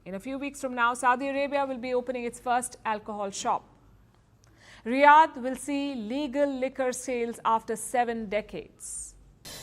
In a few weeks from now, Saudi Arabia will be opening its first alcohol shop. Riyadh will see legal liquor sales after 7 decades.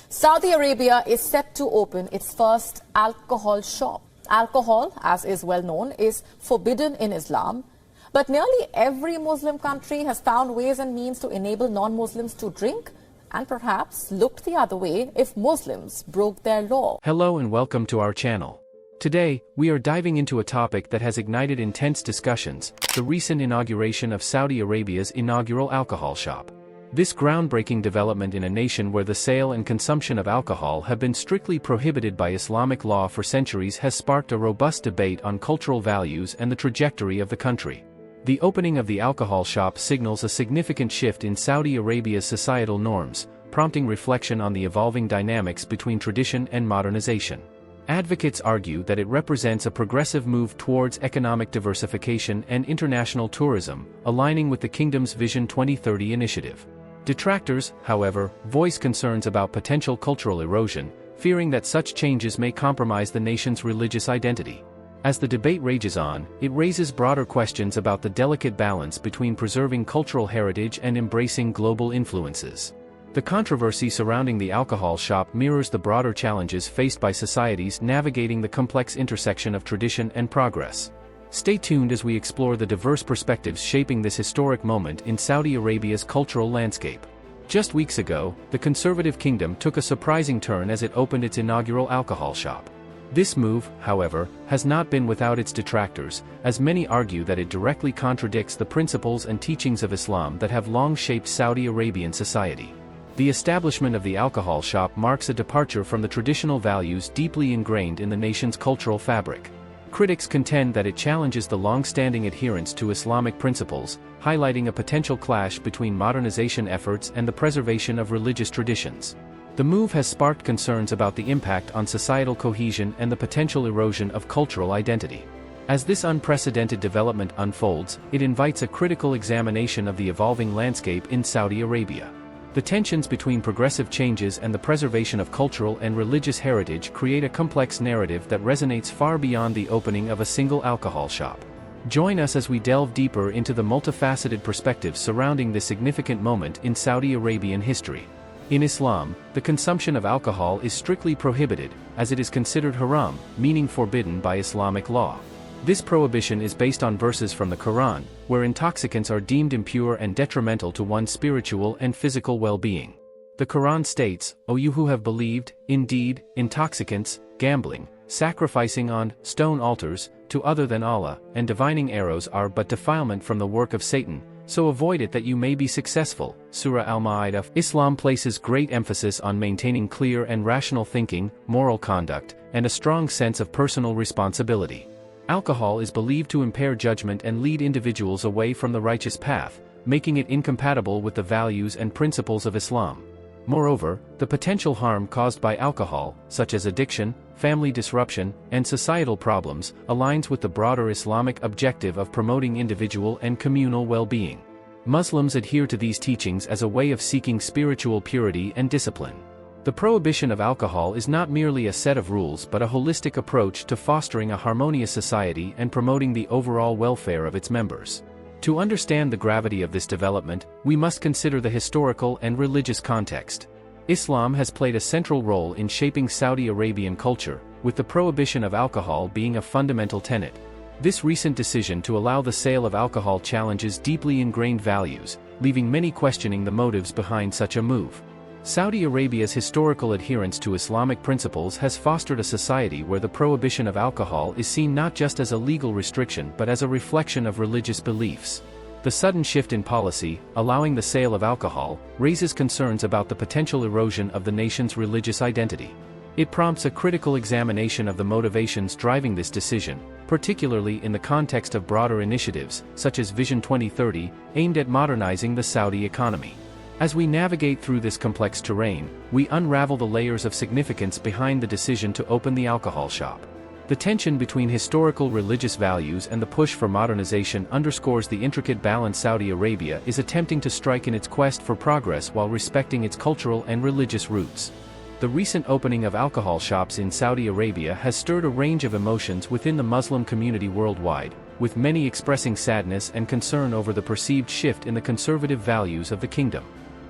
Saudi Arabia is set to open its first alcohol shop. Alcohol, as is well known, is forbidden in Islam. But nearly every Muslim country has found ways and means to enable non-Muslims to drink and perhaps looked the other way if Muslims broke their law. Hello and welcome to our channel. Today, we are diving into a topic that has ignited intense discussions, the recent inauguration of Saudi Arabia's inaugural alcohol shop. This groundbreaking development in a nation where the sale and consumption of alcohol have been strictly prohibited by Islamic law for centuries has sparked a robust debate on cultural values and the trajectory of the country. The opening of the alcohol shop signals a significant shift in Saudi Arabia's societal norms, prompting reflection on the evolving dynamics between tradition and modernization. Advocates argue that it represents a progressive move towards economic diversification and international tourism, aligning with the kingdom's Vision 2030 initiative. Detractors, however, voice concerns about potential cultural erosion, fearing that such changes may compromise the nation's religious identity. As the debate rages on, it raises broader questions about the delicate balance between preserving cultural heritage and embracing global influences. The controversy surrounding the alcohol shop mirrors the broader challenges faced by societies navigating the complex intersection of tradition and progress. Stay tuned as we explore the diverse perspectives shaping this historic moment in Saudi Arabia's cultural landscape. Just weeks ago, the conservative kingdom took a surprising turn as it opened its inaugural alcohol shop. This move, however, has not been without its detractors, as many argue that it directly contradicts the principles and teachings of Islam that have long shaped Saudi Arabian society. The establishment of the alcohol shop marks a departure from the traditional values deeply ingrained in the nation's cultural fabric. Critics contend that it challenges the long-standing adherence to Islamic principles, highlighting a potential clash between modernization efforts and the preservation of religious traditions. The move has sparked concerns about the impact on societal cohesion and the potential erosion of cultural identity. As this unprecedented development unfolds, it invites a critical examination of the evolving landscape in Saudi Arabia. The tensions between progressive changes and the preservation of cultural and religious heritage create a complex narrative that resonates far beyond the opening of a single alcohol shop. Join us as we delve deeper into the multifaceted perspectives surrounding this significant moment in Saudi Arabian history. In Islam, the consumption of alcohol is strictly prohibited, as it is considered haram, meaning forbidden by Islamic law. This prohibition is based on verses from the Quran, where intoxicants are deemed impure and detrimental to one's spiritual and physical well-being. The Quran states, "O you who have believed, indeed, intoxicants, gambling, sacrificing on stone altars to other than Allah, and divining arrows are but defilement from the work of Satan, so avoid it that you may be successful." Surah Al-Ma'idah. Islam places great emphasis on maintaining clear and rational thinking, moral conduct, and a strong sense of personal responsibility. Alcohol is believed to impair judgment and lead individuals away from the righteous path, making it incompatible with the values and principles of Islam. Moreover, the potential harm caused by alcohol, such as addiction, family disruption, and societal problems, aligns with the broader Islamic objective of promoting individual and communal well-being. Muslims adhere to these teachings as a way of seeking spiritual purity and discipline. The prohibition of alcohol is not merely a set of rules but a holistic approach to fostering a harmonious society and promoting the overall welfare of its members. To understand the gravity of this development, we must consider the historical and religious context. Islam has played a central role in shaping Saudi Arabian culture, with the prohibition of alcohol being a fundamental tenet. This recent decision to allow the sale of alcohol challenges deeply ingrained values, leaving many questioning the motives behind such a move. Saudi Arabia's historical adherence to Islamic principles has fostered a society where the prohibition of alcohol is seen not just as a legal restriction but as a reflection of religious beliefs. The sudden shift in policy, allowing the sale of alcohol, raises concerns about the potential erosion of the nation's religious identity. It prompts a critical examination of the motivations driving this decision, particularly in the context of broader initiatives, such as Vision 2030, aimed at modernizing the Saudi economy. As we navigate through this complex terrain, we unravel the layers of significance behind the decision to open the alcohol shop. The tension between historical religious values and the push for modernization underscores the intricate balance Saudi Arabia is attempting to strike in its quest for progress while respecting its cultural and religious roots. The recent opening of alcohol shops in Saudi Arabia has stirred a range of emotions within the Muslim community worldwide, with many expressing sadness and concern over the perceived shift in the conservative values of the kingdom.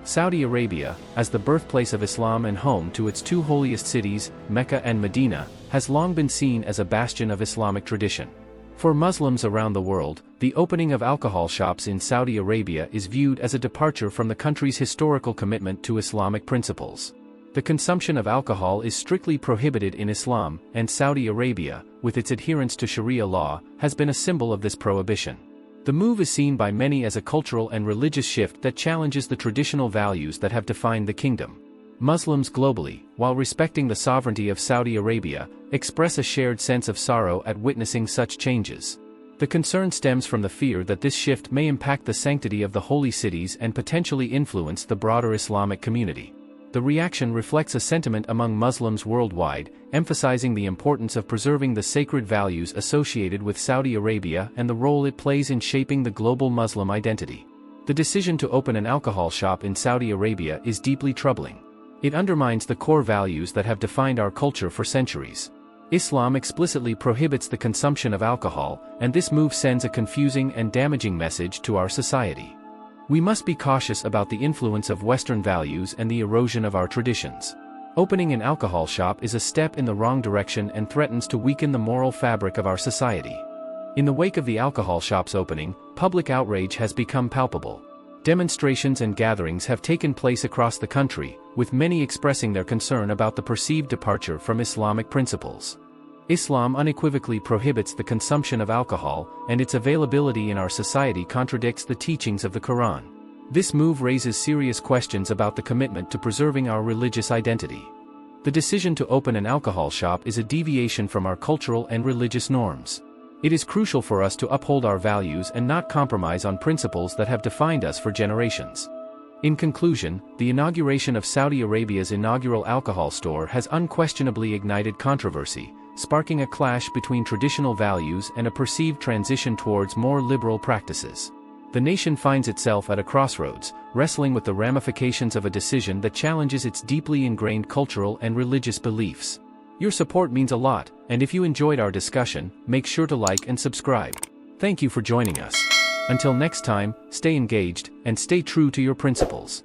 Saudi Arabia, as the birthplace of Islam and home to its two holiest cities, Mecca and Medina, has long been seen as a bastion of Islamic tradition. For Muslims around the world, the opening of alcohol shops in Saudi Arabia is viewed as a departure from the country's historical commitment to Islamic principles. The consumption of alcohol is strictly prohibited in Islam, and Saudi Arabia, with its adherence to Sharia law, has been a symbol of this prohibition. The move is seen by many as a cultural and religious shift that challenges the traditional values that have defined the kingdom. Muslims globally, while respecting the sovereignty of Saudi Arabia, express a shared sense of sorrow at witnessing such changes. The concern stems from the fear that this shift may impact the sanctity of the holy cities and potentially influence the broader Islamic community. The reaction reflects a sentiment among Muslims worldwide, emphasizing the importance of preserving the sacred values associated with Saudi Arabia and the role it plays in shaping the global Muslim identity. The decision to open an alcohol shop in Saudi Arabia is deeply troubling. It undermines the core values that have defined our culture for centuries. Islam explicitly prohibits the consumption of alcohol, and this move sends a confusing and damaging message to our society. We must be cautious about the influence of Western values and the erosion of our traditions. Opening an alcohol shop is a step in the wrong direction and threatens to weaken the moral fabric of our society. In the wake of the alcohol shop's opening, public outrage has become palpable. Demonstrations and gatherings have taken place across the country, with many expressing their concern about the perceived departure from Islamic principles. Islam unequivocally prohibits the consumption of alcohol, and its availability in our society contradicts the teachings of the Quran. This move raises serious questions about the commitment to preserving our religious identity. The decision to open an alcohol shop is a deviation from our cultural and religious norms. It is crucial for us to uphold our values and not compromise on principles that have defined us for generations. In conclusion, the inauguration of Saudi Arabia's inaugural alcohol store has unquestionably ignited controversy, sparking a clash between traditional values and a perceived transition towards more liberal practices. The nation finds itself at a crossroads, wrestling with the ramifications of a decision that challenges its deeply ingrained cultural and religious beliefs. Your support means a lot, and if you enjoyed our discussion, make sure to like and subscribe. Thank you for joining us. Until next time, stay engaged, and stay true to your principles.